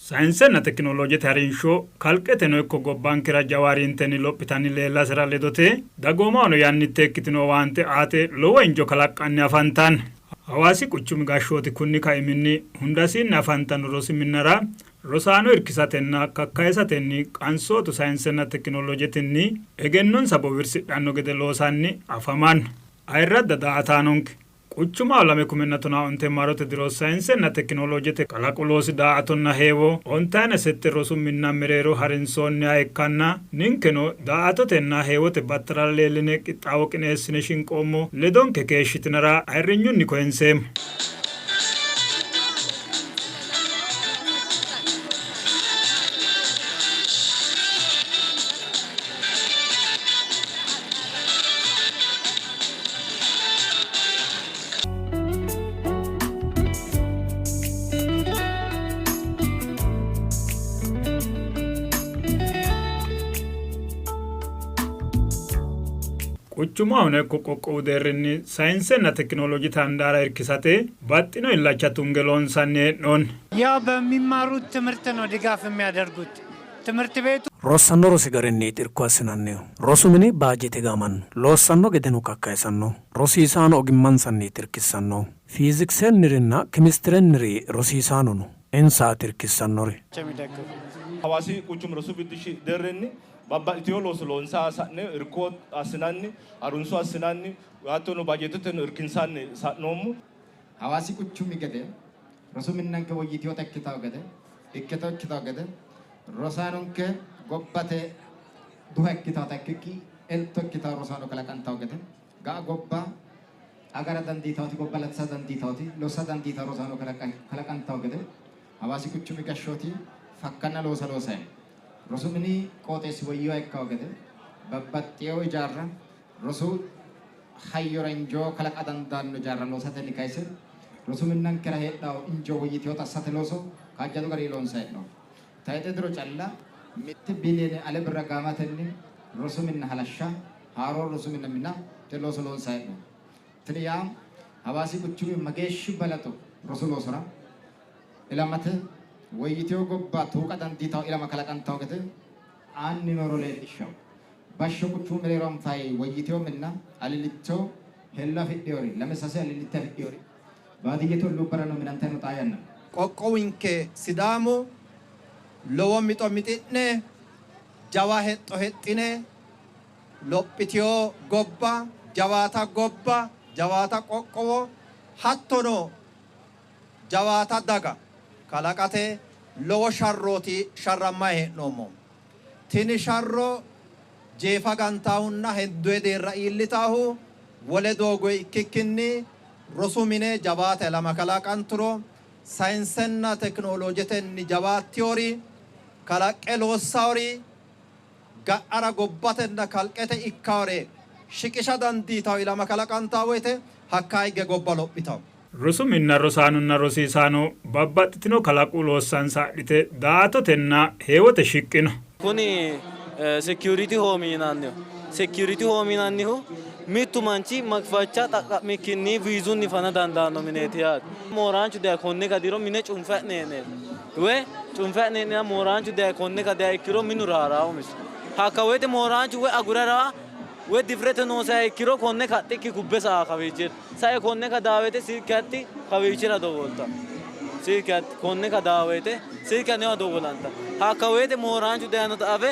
Sainsenna teknolojiyete harinsho kalqeteno ikko gobbankera jawaarinteni lophitani leellasera ledote dagoomaano yannitte ikkitino waante aate lowo injo kalaqqanni afantan. Hawaasi quchumi gashshooti kunni kaiminni hundasiinni afantan rosi minnara rosaano irkisatenna kakkayisatenni qansootu sainsenna teknolojiyetinni egennonsa bowirsidhanno gede loosanni afaman. Ayirradda daa'ataanonke Quchuma olame kuminatuna onte marote diro sainsenna teknolojiyete kalaquloosi daa'atonna heewo ontaane sette rosu minna mereero harinsonni ayekkanna ninkeno daa'atotenna heewote battara leelline qixxaawo qineessine shinqoommo ledonke keeshshitinara ayirrinyunni koyenseemo. Quchuma onekko qoqqowu deerrinni sainsenna teknolojiyete handaara irkisate baxxino illacha tungeloonsanni hee'noonni. ያው በሚማሩት ትምህርት ነው ድጋፍ የሚያደርጉት ትምህርት ቤቱ Rossano rosi garinni xirko assinanniho. Rosu mini baajete gaamanno. Loossanno gedenu kakkayisanno. Rosiisaano ogimmansanni tirkissanno. Fiizikisennirina kemistirenniri rosiisaano no. Insaa tirkissannori. Hawaasi quchum rosu biddishi derrenni babbaxxitino looso loonsaa sa'ne irkoo assinanni harunso assinanni hattono baajetoteno irkinsanni sa'noommu. Hawaasi quchumi gede rosu minnanke woyyitiyoo takkitaw gede ikkitoo ikkitaw gede rosaanonke gobbate duha ikkitaw takkikki elto ikkitaw rosaano kalaqantaw gede ga'a gobbaa agara dandiitawti gobba latisa dandiitawti losa dandiitaw rosaano kalaqantaw gede hawaasi quchumi gashshooti fakkanna loosa loosa'e. Rosu mini qooxeessi wayyoo ekkaw gede babbaxxeewo ijaarra rosu hayyora injoo kalaqa dandaanno ijaarra loosatenni kayse rosu minnankera heedhawo injoo woyyitiyoo tassate looso kaajjadu garii loonsa heedhawo. Ta'ete diro calla mitte biliyeene ale birra gaamatenni rosu minna halashsha haaroo rosu minna te looso loonsa heedhawo. Tini yaa hawaasi quchumi mageeshshi balaxo rosu loosora ilamate woyyitiyoo gobbaa tuuqa dandiitaw ilama kalaqantaw gede aanni noro leellishaw. Bashsho quchuu mereeroon faayi woyyitiyoo minna alilittoo hella fidhiyoori lame sase alilitta fidhiyoori baadiyyetoo lubbarano minantayno xaayanna. Qoqqowinke Sidaamu lowo mixo mixidhne jawa hexxo hexxine lophitiyoo gobba jawaata qoqqowo hattono jawaata daga kalaqate lowo sharrooti sharrammayi hee'noommo. Tini sharro jeefa gantaahunna hedduwe deerra iillitaahu wole doogoy ikkikkinni rosu mine jawaata lama kalaqanturo sainsenna teknolojiyetenni jawaattiyoori kalaqqe loossaawori ga'ara gobbatenna kalqete ikkaawore shiqisha dandiitaw ilama kalaqantaa woyte hakkaa higge gobba lophitaw. Rosu minna rosaanonna rosiisaano babbaxxitino kalaqu loossansa adhite daa'atotenna heewote shiqqino. Kuni security home yinanniho. Security home yinannihu mittu manchi makfacha xaqqa'mikkinni viizunni fana dandaanno mineeti yaate. Mooraanchu daye konne kadiro mine cunfe'neene woy cunfe'neene mooraanchu daye konne kadaya ikkiro minu raaraawo misu. Hakka woyte mooraanchu woy aguraraa woy difrete noosa ikkiro konne kaxxikki kubbe saa kawiichira. Sae konne kadaawete silkatti kawiichira dowolta. Silkatti konne kadaawete silkannewa dowolanta. Hakka woyte mooraanchu dayano xaafe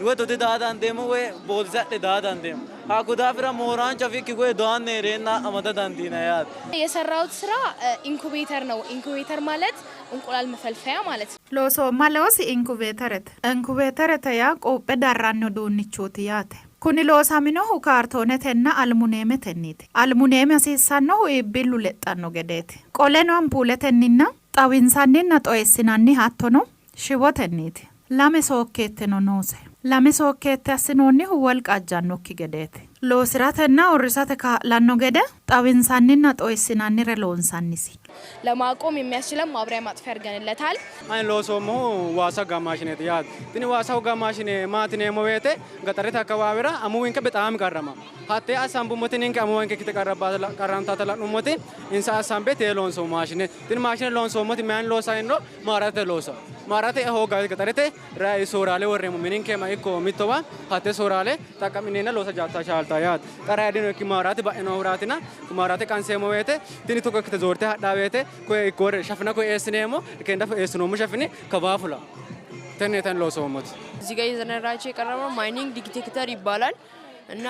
woy dodi daa dandeemmo woy boolisadhe daa dandeemmo. Hakku daafira mooራንቹ አፍiki ወይ ዶአን ነሬና አመዳ ዳንዲና ያት የሰራውት ስራ ኢንኩቤተር ነው። ኢንኩቤተር ማለት እንቁላል መፈልፈያ ማለት ነው። ሎሶ ማለውስ ኢንኩቤተር ያ ቆጴ ዳራኖ ዱንቾት ያተ ኩኒ ሎሳሚኖ ካርቶኔተና አልሙኒየምተኒት አልሙኒየም ያሲሳኖ ኢቢሉ ለጣኖ ገዴት ቆሌኖ አምፑለተኒና ጣዊንሳኒና ጦይስናኒ ሃቶኖ ሽቦተኒት lame sookkette no noose lame sookkette assinoonnihu wal qaajjannokki gedeeti loosiratenna orrisate kaa'lanno gede xawinsanninna xooyissinannire loonsannisi ለማቆም የሚያስችለን ማብሪያ ማጥፊያ አድርገንለታል። አይ ሎሶሞ ዋሳ ጋማሽኔት ያት ትኒ ዋሳው ጋማሽኔ ማትኔ ሞቤቴ ገጠሪት አካባቢራ አሙዊንከ በጣም ጋረማ hattee asaan bummotiin hin qabu waan keekite qarramtaa talaan ummooti insa asaan beete loonsoo maashine tin maashine loonsoo ummoti maan loosa inno maarate loosa maarate hoogaa gatarete raa sooraalee warree muminin keema ikko mittoba hattee sooraalee taqaminena loosa jaattaa shaaltaa yaat qaraadin ki maarate ba'ino huraatina maarate kanseemo weete tin tokko kite zoorte hadhaa weete ko ikko shafna ko eesneemo kenda eesnoomu shafni kabaafula ተነተን ሎሶሞት እዚህ ጋር የዘነራቸው የቀረበው ማይኒንግ ዲቴክተር ይባላል እና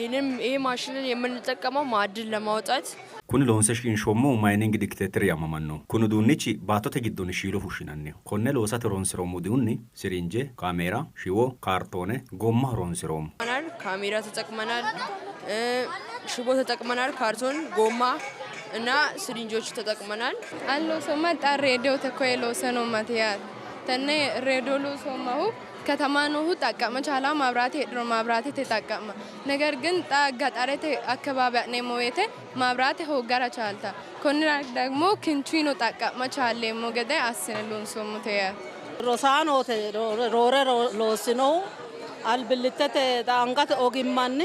ይሄ ማሽን የምንጠቀመው ማዕድን ለማውጣት kun loonse shinshoommo mining dictator yamamanno kun uduunnichi baattote giddon shiilo fushinanniho konne loosate horonsiroommo uduunni sirinje kaamera shiwo kaartoone gomma horonsiroommo ካሜራ ተጠቅመናል ሽቦ ተጠቅመናል ካርቶን ጎማ እና ሲሪንጆች ተጠቅመናል አሎ ሶማጣ ሬዲዮ ተኮይሎ ሰኖ ማቲያት ተነ ሬዲዮ ሶማሁ ከተማ ነው ተጠቀመ ቻላ ማብራት ሄድሮ ማብራት ተጠቀመ ነገር ግን ገጠሬት አካባቢ ነው ሞየተ ማብራት ሆጋራ ቻልታ ኮንራ ደግሞ ክንቺኖ ተጠቀመ ቻለ ሞገደ አስነሉን ሶሙተያ ሮሳኖ ሮረ ሎስኖ አልብልተተ ዳንጋት ኦጊማኒ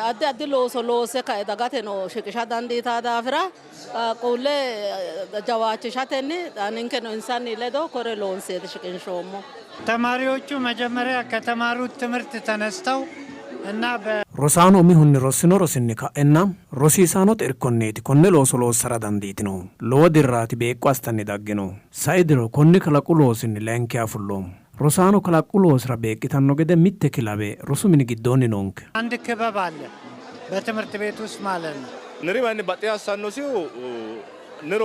addi addi loose ka'e dagate no shiqisha dandiitaa daafira qaaquulle jawaachishatenni ninke no insanni ledo kore loonseeti shiqinshoommo ተማሪዎቹ መጀመሪያ ከተማሩት ትምህርት ተነስተው እና ሮሳኖ ሚሁን ሮስኖ ሮስኒ ካኤና ሮሲሳኖ ተርኮኔቲ ኮነ ሎሶ ሎሰራ ዳንዲቲኖ ሎወዲራቲ ቤቋስተኒ ዳግኖ ሳይድሮ ኮነ ከላቁ ሎስኒ ለንኪያ ፉሎም ሮሳኖ ከላቁ ሎስራ ቤቂታኖ ገደ ሚተ ክላቤ ሮሱ ምን ግዶኒ ኖንክ አንድ ክበብ አለ በትምህርት ቤት ውስጥ ማለት ነው ንሪማኒ ባጤያ ሳኖሲው ንሮ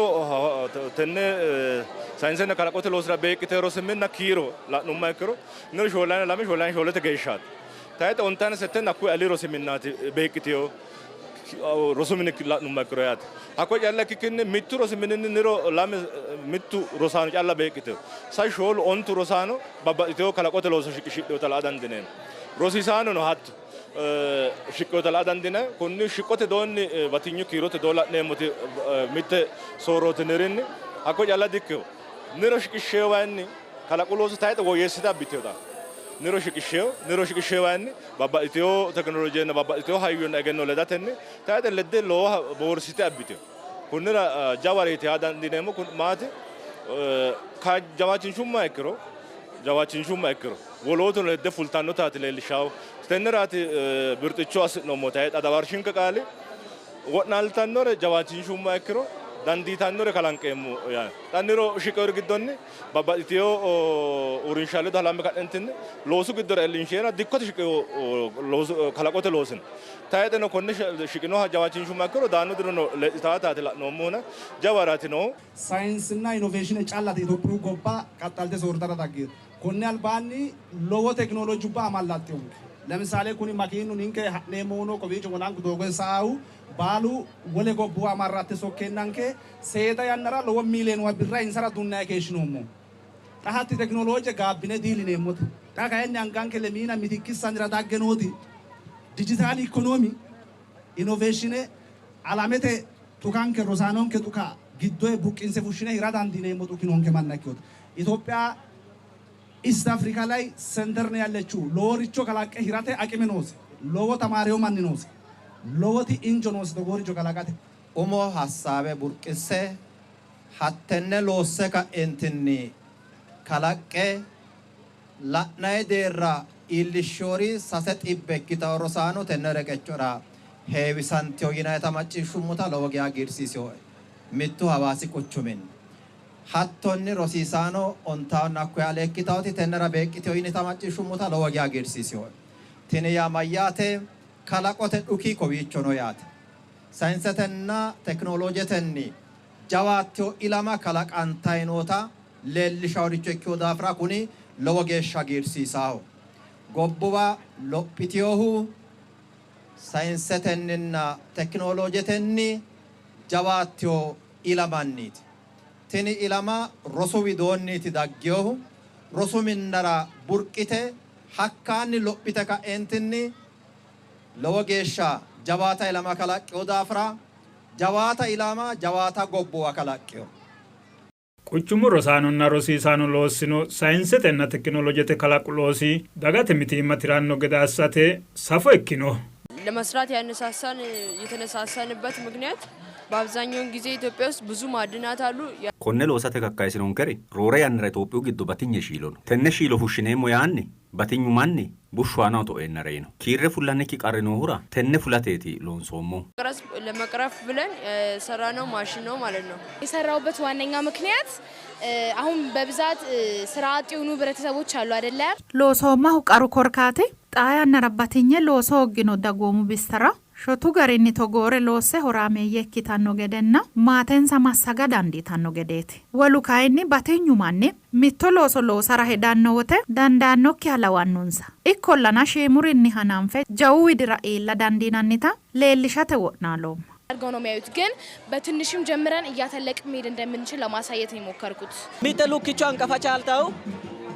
ተነ ሳይንስና ከላቆተ ሎስራ ቤቂተ ሮስምና ኪሮ ላኑማ ይክሮ ንሮ ሾላና ላሚ ሾላና ሾለተ ገይሻት ታይተ ኦንታነ ሰተን አኩ አሊ ሮስምናት ቤቂቲዮ ሮሱምን ላኑማ ይክሮያት አኮ ያለ ክክን ሚቱ ሮስምንን ንሮ ላሚ ሚቱ ሮሳኑ ያለ ቤቂተ ሳይ ሾል ኦንቱ ሮሳኑ ባባቲዮ ከላቆተ ሎሶ ሽቅሽዶ ተላዳንደነ ሮሲሳኑ ነው ሀት ሽቆተ ላዳንደነ ኮኒ ሽቆተ ዶን ባቲኙ ኪሮተ ዶላ ነሞት ሚተ ሶሮት ንርን አኮ ያለ ዲክዮ ንሮ ሽቅሽዋኒ ከላቆሎስ ታይተ ወየስታ ቢትዮታ ንሮ ሽቅሽዋኒ ባባቲዮ ቴክኖሎጂና ባባቲዮ ሃዩና ገኖ ለዳተኒ ታይተ ለደ ሎ ቦርሲታ ቢትዮ ኩንራ ጃዋሬት ያዳንዲነሞ ኩን ማት ካጃዋችን ሹማ ይክሮ ጃዋችን ሹማ ይክሮ ወሎቶ ለደ ፉልታኖ ታት ለልሻው ተነራት ብርጥቾ አስኖ ሞታይ ዳባርሽን ከቃለ ወናልታኖረ ጃዋችን ሹማ ይክሮ dandiitanore kalanqeemmo yaa taniro shiqor giddonni babbaxitiyo urinshaalee dalambe kadhentinni loosu giddora elinshera dikkote shiqo loosu kalaqote loosin taayeteno konne shiqino hajawaachin shumakkoro daanu dirono leetaataate la'noommoona jawarati no ሳይንስና ኢኖቬሽን ጫላት ኢትዮጵያ ጎባ ቀጣልተ ሶርተራ ታጊር ኮነ አልባኒ ሎዎ ቴክኖሎጂ ባ ማላጤው ለምሳሌ ኩኒ ማኪኑ ንንከ ነሞኖ ኮቢጭ ወናን ዶጎ ሳው ባሉ ወለ ጎቡ አማራተ ሶኬናንከ ሴታ ያነራ ሎዎ ሚሊዮን ወብራ ኢንሰራ ዱና ከሽኖሞ ታሃት ቴክኖሎጂ ጋብነ ዲሊኔ ሞት ታካየን አንጋንከ ለሚና ሚቲኪሳን ረዳገኖቲ ዲጂታል ኢኮኖሚ ኢኖቬሽን አላመተ ቱካንከ ሮሳኖን ከቱካ ጊዶይ ቡቂንሴ ፉሽነ ይራዳን ዲኔ ሞቱ ኪኖንከ ማናኪዮት ኢትዮጵያ ኢስት አፍሪካ ላይ ሰንተር ነው ያለችው ሎሪቾ ከላቀ ሂራቴ አቂመኖስ ሎዎ ተማሪው ማንኖስ ሎዎቲ ኢንጆኖስ ደጎሪቾ ከላቃቴ ኡሞ ሐሳበ ቡርቅሴ ሐተነ ሎሰ ከእንትኒ ከላቀ ላናይ ዴራ ኢልሾሪ ሳሰጥ ይበኪታ ሮሳኖ ተነረቀቾራ ሄዊሳንቲዮ ይናታ ማጭሹሙታ ለወጊያ ጊርሲሲዮ ሚቱ ሐዋሲ ቁቹሜን hattonni rosiisano ontaawna akkuyaale ikkitaawti tennera beeqqiteo yinita macciishshummuta lowo geeshsha hagiirsiisiyo tini yaa mayyaate kalaqote dhuki kowiicho no yaate saayinsetenna teknooloojetenni jawaattiyo ilama kalaqantay noota leellishaworicho ikkiyo daafira kuni lowo geeshsha hagiirsiisaaho gobbuwa lophitiyohu saayinsetenninna teknooloojetenni jawaattiyo ilamanniiti tini ilama rosu widoonniti daggiyohu rosu minnara burqite hakkaanni lophite ka'eentinni lowo geeshsha jawaata ilama kalaqqiyo daafira jawaata ilama jawaata gobbuwa kalaqqiyo quchumu rosaanonna rosiisaano loossino saayinsetenna tekinoloojete kalaqu loosi dagate mitiimma tiranno gede assate safo ikkino ለመስራት የተነሳሳንበት ምክንያት በአብዛኛውን ጊዜ ኢትዮጵያ ውስጥ ብዙ ማዕድናት አሉ። ኮነ ሎሳ ተካካይስኖን ከሪ ሮሬ ያንረ ኢትዮጵያ ግዶ በትኝ ሺሎ ነው ተነ ሺሎ ሁሽኔሞ ያኒ በትኙ ማኒ ቡሽዋናው ተወነረይ ነው ኪሬ ፉላነ ኪቃረኖ ሁራ ተነ ፉላቴቲ ሎንሶሞ ለመቅረፍ ብለን ሰራነው ማሽን ነው ማለት ነው። የሰራውበት ዋነኛ ምክንያት አሁን በብዛት ስራ አጥ የሆኑ ህብረተሰቦች አሉ አይደለ? ሎሶማ ሁቃሩ ኮርካቴ ጣያ ነረባትኝ ሎሶ ግኖ ደጎሙ ቢስተራ ሾቱ ገሪኒ ቶጎሬ ሎሴ ሆራሜ የኪታኖ ገደና ማቴንሳ ማሳጋ ዳንዲታኖ ገዴቲ ወሉ ካይኒ ባቴኙ ማኔ ሚቶ ሎሶ ሎሰራ ሄዳኖ ወተ ዳንዳኖ ኪያላዋኑንሳ ኢኮላና ሼሙሪኒ ሀናንፈ ጀው ዊድራ ኤላ ዳንዲናኒታ ሌልሻተ ወናሎም አርገው ነው የሚያዩት ግን በትንሽም ጀምረን እያተለቅ መሄድ እንደምንችል ለማሳየት ነው የሞከርኩት። ሚተሉ ኪቻን ከፋቻልታው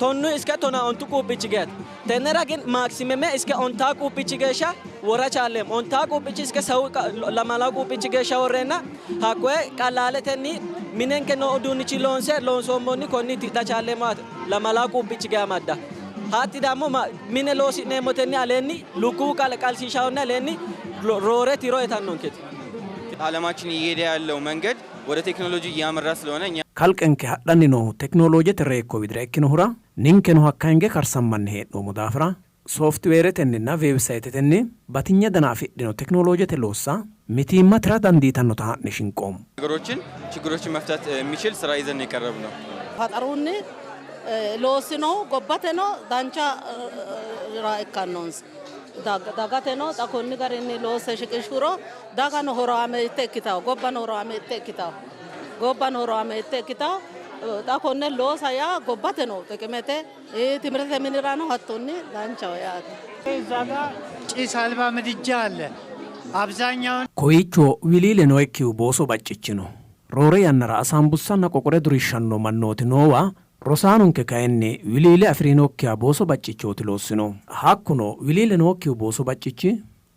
ቶኑ እስከ ቶና ኦንቱ ቁብጭገት ተነራ ግን ማክሲመም እስከ ኦንታ ቁብጭገሻ ወራቻለም ኦንታ ቁብጭ እስከ ሰው ለማላ ቁብጭገሻ ወረና ሀቆ ቀላለተኒ ሚነን ከኖ ዱንቺ ሎንሰ ሎንሶሞኒ ኮኒ ትታቻለ ማት ለማላ ቁብጭጋ ማዳ ሃቲ ዳሞ ሚነ ሎሲ ነሞተኒ አለኒ ሉኩ ቃልሲሻውና ለኒ ሮሬ ቲሮ የታኖንከት ዓለማችን እየሄደ ያለው መንገድ ወደ ቴክኖሎጂ እያመራ ስለሆነ እኛ ካልቀንከ ሀዳኒ ነው ቴክኖሎጂ ተረኮ ቢድረክነ ሁራ ኒንከ ነው ሀካንገ ከርሰማን ሄዶ ሙዳፍራ ሶፍትዌር ተንና ዌብሳይት ተን ባትኛ ደናፊ ነው ቴክኖሎጂ ተሎሳ ሚቲማ ትራዳንዲታን ነው ታንሽንቆም ችግሮችን መፍታት የሚችል ስራ ይዘን የቀረብ ነው። ፈጠሩን ሎስኖ ጎባተኖ ዳንቻ ራይካኖንስ ዳጋተኖ ታኮኒ ጋርኒ ሎሰ ሽቅሹሮ ዳጋኖ ሆራሜ ተክታው ጎባኖ ሆራሜ ተክታው ጎባኖ ሆራሜ ተክታው ታኮነ ሎሳያ ጎባተኖ ተቀመተ ትምርተ ምንራኖ ሀቶኒ ዳንቻው ያ እዛጋ ጭስ አልባ ምድጃ አለ። አብዛኛውን ኮይቾ ዊሊለ ነው እኪው ቦሶ ባጭች ነው ሮሬ ያነራ አሳምቡሳና ቆቆሬ ዱሪሻኖ ማኖት ኖዋ ሮሳኑን ከካይኔ ዊሊለ አፍሪኖኪያ ቦሶ ባጭቾት ሎስኖ ሀኩኖ ዊሊለ ኖኪው ቦሶ ባጭች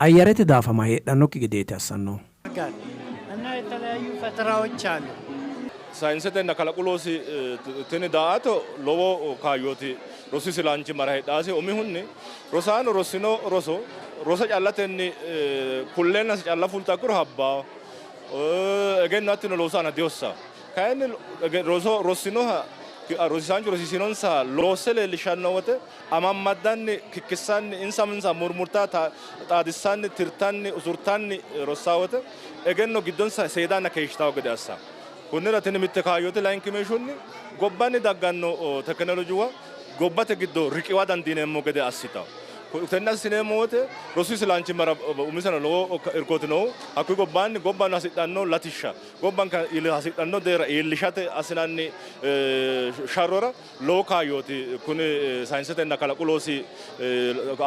አየረት ዳፈማ ሄዳኖክ ግዴት ያሰኖ እና የተለያዩ ፈጠራዎች አሉ። ሳይንስና ከለቁሎሲ ትን ዳአቶ ሎቦ ካዮቲ ሮሲ ስላንቺ መራሄ ዳሴ ኦሚሁኒ ሮሳኑ ሮሲኖ ሮሶ ጫላተኒ ኩሌና ጫላ ፉልታኩር ሀባ እገናትኖ ሎሳና ዲዮሳ ካይን ሮሲኖ ሮሲሳንቹ ሮሲሲኖንሳ ሎሰለ ልሻኖወተ አማማዳን ክክሳን ኢንሳምንሳ ሙርሙርታ ጣዲሳን ትርታን ኡሱርታን ሮሳወተ እገኖ ግዶንሳ ሰይዳና ከይሽታው ገዳሳ ሁነራ ተንምት ካዮተ ላይንክሜሹን ጎባኒ ዳጋኖ ቴክኖሎጂዋ ጎባተ ግዶ ሪቂዋ ዳንዲነሞ ገደ አሲታው ተናስ ሲነሞተ ሮሲስ ላንቺ መራ ኡሚሰነ ሎ እርኮት ነው አኩ ጎባን አሲጣኖ ላቲሻ ጎባን ኢል አሲጣኖ ደራ ኢልሻተ አስናኒ ሻሮራ ሎ ካዮቲ ኩን ሳይንስተና ካላቁሎሲ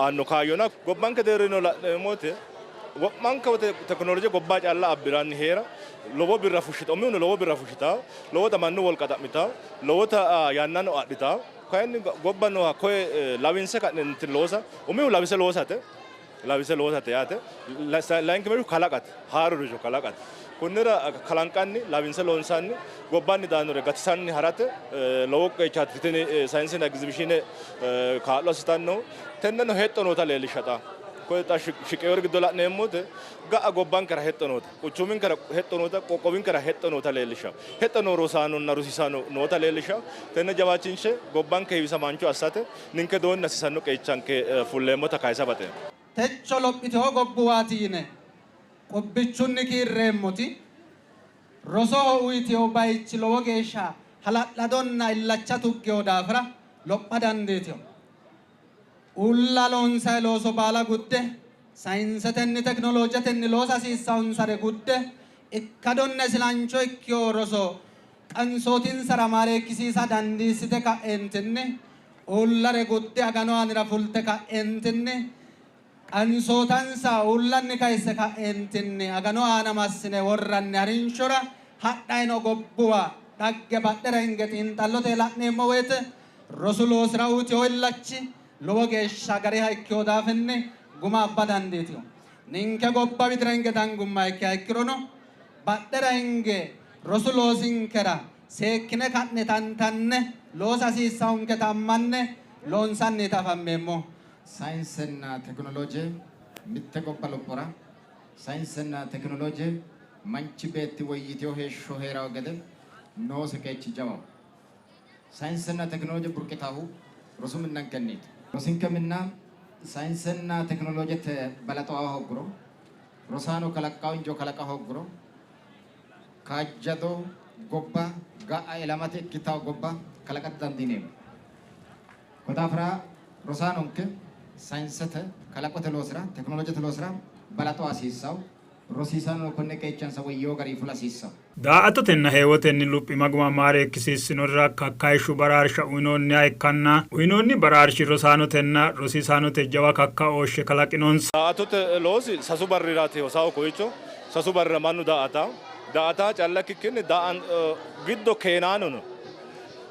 አኖ ካዮና ጎባን ከደረኖ ሞተ ወማን ከወተ ቴክኖሎጂ ጎባ ጫላ አብራን ሄራ ሎቦ ቢራፉሽታ ኦሚኑ ሎቦ ቢራፉሽታ ሎቦ ተማኑ ወልቀጣሚታ ሎቦ ታ ያናኖ አዲታ ካይን ጎባኖ ኮይ ላዊንሰ ካንት ሎሳ ኦሚኑ ላዊሰ ሎሳተ ያተ ላይንክ መሩ ካላቃት ሃሩ ሩጆ ካላቃት ኩንራ ካላንቃኒ ላዊንሰ ሎንሳኒ ጎባኒ ዳኖረ ጋትሳኒ ሀራተ ሎቆ ቻትቲኒ ሳይንስና ኤግዚቢሽን ካሎስታን ነው ተነኖ ሄጦ ነው ታለልሻታ ኮታ ሽቄወር ግዶላ ነሞት ጋ ጎባን ከራ ሄጦ ነው ቁቹሚን ከራ ሄጦ ነው ቆቆቢን ከራ ሄጦ ነው ታለልሻ ሄጦ ነው ሮሳኖ እና ሩሲሳኖ ነው ታለልሻ ተነ ጀባቺንሸ ጎባን ከይሰማንቹ አሳተ ንንከ ዶን ነሲሳኖ ቀይቻን ከፉሌሞ ተካይሳባተ ተቾሎፕቲዮ ጎቡዋቲነ ቆብቹን ኪሬሞቲ ሮሶ ኡይቲዮ ባይች ሎጌሻ ሀላላዶና ኢላቻቱ ጌኦዳፍራ ሎጳዳንዴቲዮ ኡላሎን ሳይሎሶ ባላ ጉደ ሳይንሰተኒ ቴክኖሎጂተኒ ሎሳ ሲሳውን ሰረ ጉደ ኢካዶነ ስላንቾ ኢኪዮ ሮሶ ቀንሶቲን ሰራማሬ ኪሲሳ ዳንዲስተ ካኤንትነ ኡላሬ ጉደ አጋኖ አንራ ፉልተ ካኤንትነ ቀንሶታንሳ ኡላኒ ካይሰ ካኤንትነ አጋኖ አናማስነ ወራነ አሪንሾራ ሀዳይኖ ጎቡዋ ዳገ ባደረ እንገቲን ጣሎቴ ላኔሞ ወይተ ሮሱሎ ስራውት ይወላች ሎጌሻ ጋሪ ሃይኪዮ ዳፍነ ጉማ አባዳንዴቲዮ ኒንከ ጎባ ቢድረንገ ዳንጉማ ሃይኪሮኖ ባደረ እንገ ሮሱሎ ሲንከራ ሴክነ ካነ ታንታነ ሎሳሲሳውን ከታማነ ሎንሳኔ ታፋሜሞ ሳይንስና ቴክኖሎጂ mitte gobba lophora saayinsina tekinooloojii manchi beetti woyyitee heeshshoo heeraa gede noose keechi jawaw saayinsina tekinooloojii burqitaahu rosuminnan kenniiti rosin keminna saayinsina tekinooloojii te balaxoo hogguro rosaano kalaqqaa injoo kalaqaa hogguro kaajjadoo gobba ga'a elamate ikkitaw gobba kalaqat dandiineemu kodaafira rosaanonke saayinsete kalaqote loosira tekinooloojete loosira balaxoo hasiissaw rosiisaan konne qeechansa wayyoo garii fulasiissaw daa'atotenna heewotenni luphi maguma maare ekkisiisinorra kakkaayishu baraarsha uyinoonni ayikkanna uyinoonni baraarshi rosaanotenna rosiisaanote jawa kakka ooshshe kalaqinoonsa daa'atote loosi sasu barriraati hosaa'u koyicho sasu barrira mannu daa'ataa calla kikkinni giddo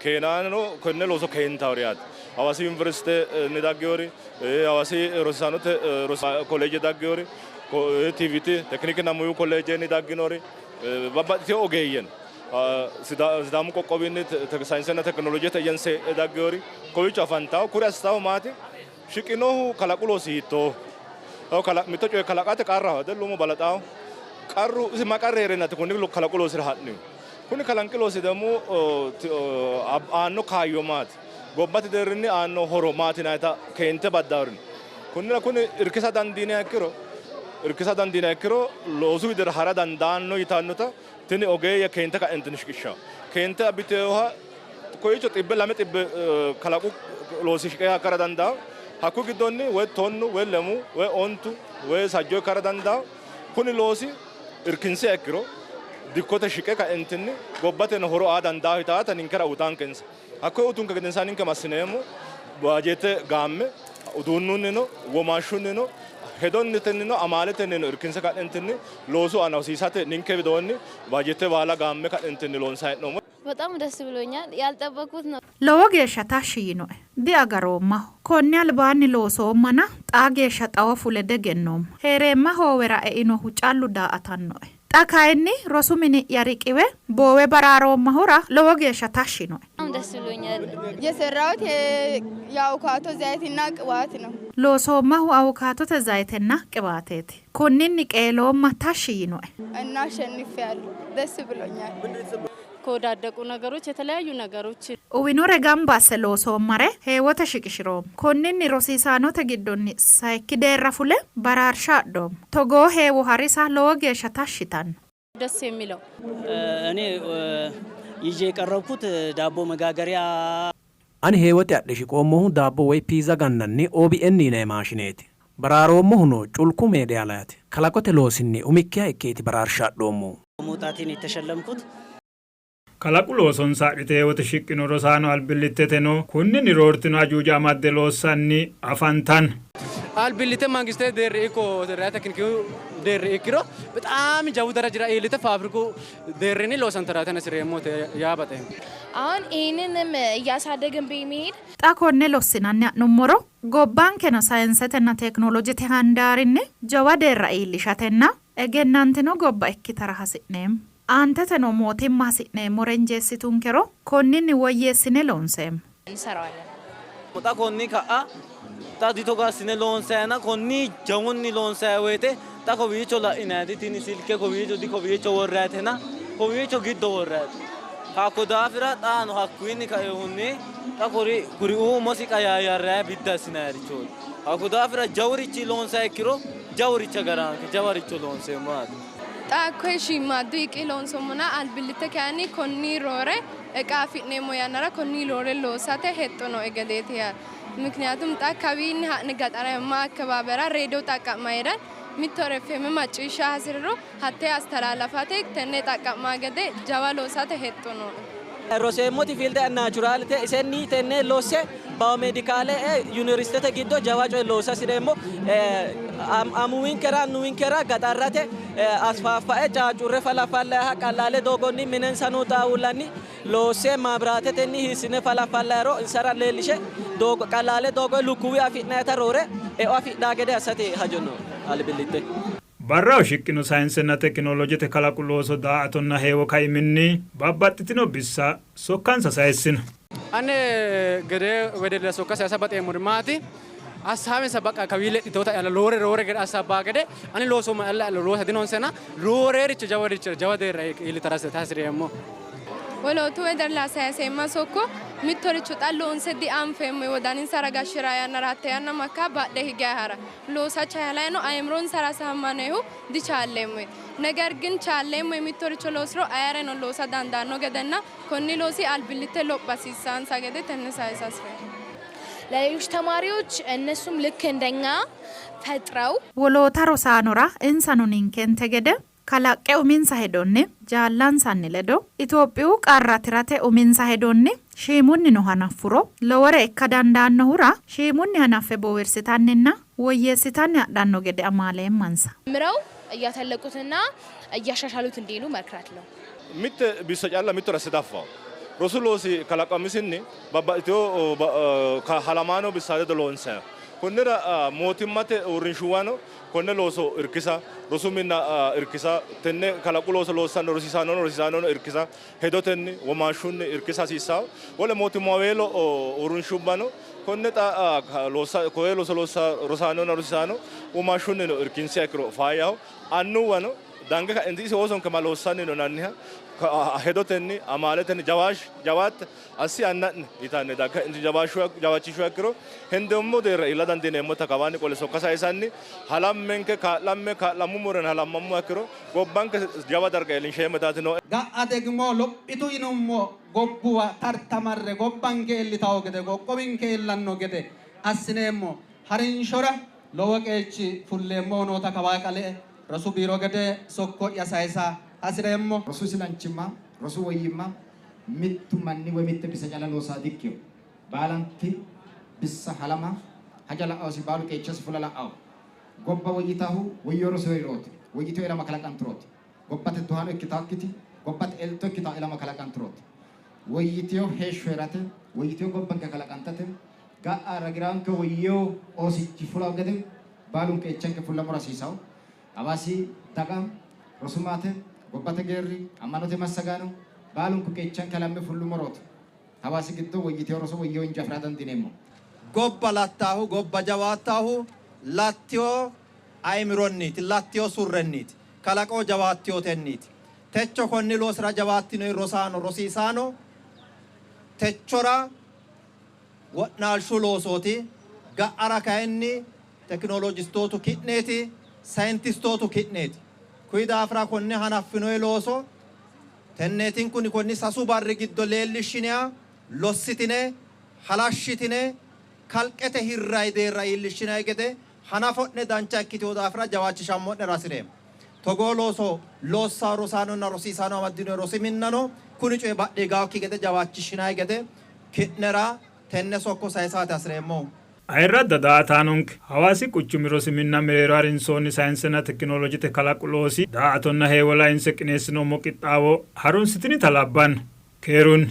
keenaano konne looso keentawriyaati Hawasi University ni daggiori Hawasi rosiisaanote kolleeji daggiori TVT teknikina muyu kolleeji ni dagginori babbaxxitino ogeeyyen sidaamu qoqqowiinni saayinsina tekinooloojete ejense daggiori kowiicho afantawo kuri assitawo maati shiqinohu kalaqu loosi hiittoo mitto coye kalaqate qarraho dellumo balaxaaho qarru isi maqarri heerenati kuni kalaqu loosira ha'nihu kuni kalanqi loosi demmo aanno kaayyo maati gobbate deerrinni aanno horo maati nayta keente baddaarin kuni irkisa dandiiniya ikkiro loosu widira hara dandaanno yitannota tini ogeeyya keente ka'entini shiqishshawo keente abbiteewoha koyicho xibbe lame xibbe kalaqu loosi shiqee akkara dandaawo hakku giddonni woy tonnu woy lemu woy ontu woy sajjo ikkara dandaawo kuni loosi irkinsiya ikkiro dikkote shiqe ka'entinni gobbateno horo aa dandaawo yitaata ninkera uutaankensa hakkoye utunke gedensaa ninke massineemmo baajete gaamme uduunnunnino womaashshunnino hedonnitennino amaaletennino irkinse ka'entinni loosu aana hosiisate ninke widoonni baajete baala gaamme ka'entinni loonsa hee'noommo በጣም ደስ ብሎኛል ያልጠበቁት ነው lowo geeshsha tashshiinoe diagaroommaho konni albaanni loosoommana xaa geeshsha xawo fule degennoommo heereemma hoowera einohu callu daa'atannoe xa kayinni rosu mini yariqiwe boowe baraaroomahura lowo geeshsha tashshinoe በጣም ደስ ብሎኛል የሰራሁት የአቮካዶ ዘይትና ቅባት ነው loosoommahu awukaatote zayitenna qiwaateeti konninni qeeloomma tashshi yiinoe እና አሸንፌያለሁ ደስ ብሎኛል ከወዳደቁ ነገሮች የተለያዩ ነገሮች uwinore gambasse loosoommare heewote shiqishiroom konninni rosiisaanote giddonni sayikki deerra fule baraarsha adhoom togoo heewu harisa lowo geeshsha tashshitanno ደስ የሚለው እኔ ይዤ የቀረብኩት ዳቦ መጋገሪያ ani heewote adhe shiqoommohu daabbo woy piiza gannanni OBN yinayi maashineeti baraaroommohuno culku meediyaalaati kalaqote loosinni umikkiha ikkeeti baraarsha adhoommohu መውጣቴን የተሸለምኩት kalaqu looson saadhite heewote shiqqino rosaano albilliteteno kunni roortino ajuuja amadde loossanni afantan albilite mangiste deerri iko deerri teknikiu deerri ikkiro በጣም ጃው ደረጃ ኤሊተ ፋብሪኩ deerrini loosan taraatana sireemmote yaabate አሁን ይህንንም እያሳደግን በሚሄድ xa konne lossinanni ha'nummoro gobbaankeno saayinsetenna tekinooloojete handaarinni jawa deerra iillishatenna egennantino gobba ikkitara hasi'neemmo aanteteno mootimma hasi'neemmore injeessitunkero konninni woyyeessine loonseemmo እንሰራዋለን Muta konni ka'a ta dito gassine loonsayna konni jawunni loonsay woyte ta kowiicho la'inayti tini silke kowiicho di kowiicho worraytena kowiicho giddo worrayte hakko daafira xaano hakkuinni kaehunni ta kuri uumosi qayaayarraa biddasinayrichooti hakko daafira jawrichi loonsay ikkiro jawricha garaanke jawaricho loonseemmaati xaakkoe shiimmaaddu iqi loonsoommona albillitte kayinni konni roore እቃ ፊትኔሞ ያነራ ኮኒ ሎሬ ሎሳተ ሄጦ ነው እገዴት ያ ምክንያቱም ጣካቢን ንጋጣራማ አከባበራ ሬዲዮ ጣቃማ ይራል ሚቶረፈም ማጭሻ አስርሮ ሀቴ አስተላላፋቴ ተነ ጣቃማ ገዴ ጃዋ ሎሳተ ሄጦ ነው roseemmoti fiilde naachuraalite isenni tenne loosse baomedikaale yuuniversitete giddo jawa coye loosa sireemmo amuwinkera annuwinkera gaxarrate asfaaffae caacurre falafallaha qallaale doogonni minensanu daawullanni loosse maabiraatetenni hiissine falafallayro insara leellishe doogo qallaale doogo lukkuwi afi'nayta roore eo afidhaa gede assate hajonno albillitte barra shiqqino saayinsenna tekinooloojete kalaqu looso daa'atonna heewo kaiminni babbaxxitino bissa sokkansa sayissino ane gede wedella sokka saysa baxeemmori maati asaabe sabaka kabile itota ala lore gada asaba gade ani lo so ma alla lo sa dinon sena lore rich jawade ili tarase tasriyemo ولوتو ودر لا سيما سوكو ميتوريچو طالون سدي انفم ودانين سرغا شرايا نراتيانا مكا بعد هيغاهرا لو ساچالاي نو ايمرون سرا سامانيو دي چاليم ነገር ግን ቻሌም የሚቶርቾ ሎስሮ አያረ ነው ሎሳ ዳንዳኖ ገደና ኮኒ ሎሲ አልብልቴ ሎባሲሳን ሳገደ ተነሳይሳስፈ ለሌሎች ተማሪዎች እነሱም ልክ እንደኛ ፈጥረው ወሎታ ሮሳኖራ እንሳኑኒን ከንተገደ ከላቀ ኡሚንሳ ሄዶኒ ጃላን ሳንለዶ ኢትዮጵያው ቃራትራቴ ኡሚንሳ ሄዶኒ ሼሙኒ ነው ሀናፍሮ ለወረ ከዳንዳኖ ሁራ ሼሙኒ ሀናፈ ቦወርሲታንና ወየሲታን ያዳኖ ገደ አማለም ማንሳ ምራው እያተለቁትና እያሻሻሉት እንዲሉ መክራት ነው ሚት ቢሰጫላ ሚት ረስዳፋው ሮሱሎሲ ከላቀምስኒ ባባኢቶ ከሐላማኖ ቢሳደ ደሎንሳ ኮነራ ሞቲማቴ ኡሪንሹዋኖ ኮነ ሎሶ እርክሳ ሮሱሚና እርክሳ ተነ ከላቁሎሶ ሎሳን ሮሲሳኖ እርክሳ ሄዶተን ወማሹን እርክሳ ሲሳው ወለ ሞቲማዌሎ ኡሪንሹባኖ ኮነጣ ሎሳ ኮዌሎ ሶሎሳ ሮሳኖ ሮሲሳኖ ወማሹን እርኪንሲ አክሮ ፋያው አኑዋኖ ዳንገ እንዲ ሶሶን ከማሎሳን ነው ናንያ ሄዶተን አማለተን ጃዋት አሲ አናን ይታነ ዳከ እንዲ ጃዋቺሹ አክሮ ህንደሞ ደረ ኢላዳን ደነ ሞተካባኒ ቆለ ሶካሳ ይሳኒ ሐላመንከ ካላሙሙረን ሐላማሙ አክሮ ጎባንከ ጃዋ ዳርጋ ይልን ሸመታት ነው ጋአ ደግሞ ሎጲቱ ይኖሞ ጎቡዋ ታርታማረ ጎባንከ ኢልታው ገደ ጎቆቢንከ ኢላኖ ገደ አስኔሞ ሀሪንሾራ ለወቀች ፉሌሞ ነው ተካባቀለ ረሱ ቢሮ ገደ ሶኮ ያሳይሳ asiremmo rosu silanchimma rosu woyimma mittu manni we mitte bisa jala lo sadikyo balanti bisa halama hajala awsi balu ke chas fulala aw gobba woyitahu woyoro soyrot woyito ila makala kantrot gobbate duhano kitakiti gobbate elto kita ila makala kantrot woyitio heshwerate woyitio gobban ka kala kantate ga aragiran ko woyo osi fulaw gade balun ke chanke fulamora sisaw abasi daga rosumate gobbate gerri amanote masagano balun ku kechan kalamme fullu morot hawasi giddo woyite roso woyyo injafradan dinemo gobba lattahu gobba jawatahu lattio aymronnit lattio surrennit kalaqo jawatio tennit techo konni losra jawattino rosano rosisano techora wotnal shulosoti gaara kaenni technologistotu kitneti scientistotu kitneti kuida afra konne hanaffino eloso tennetin kuni sasu barri giddo leellishinia lossitine halashitine kalqete hirray deerra illishina gede hanafodne dancha ikkitio afra jawaachishammodne rasirem togo loso lossa rosano na rosisano amadino rosiminnano kuni coy badhe gaawki gede jawaachishina gede kitnera tenne sokko saysaate asremo ayradda daataanunk hawaasi quchumi rosiminna mereerarin soonni saayinsena teknolojite kalaqulosi daatonna heewala inse qineessino moqixxaawo harun sitini talabban keerun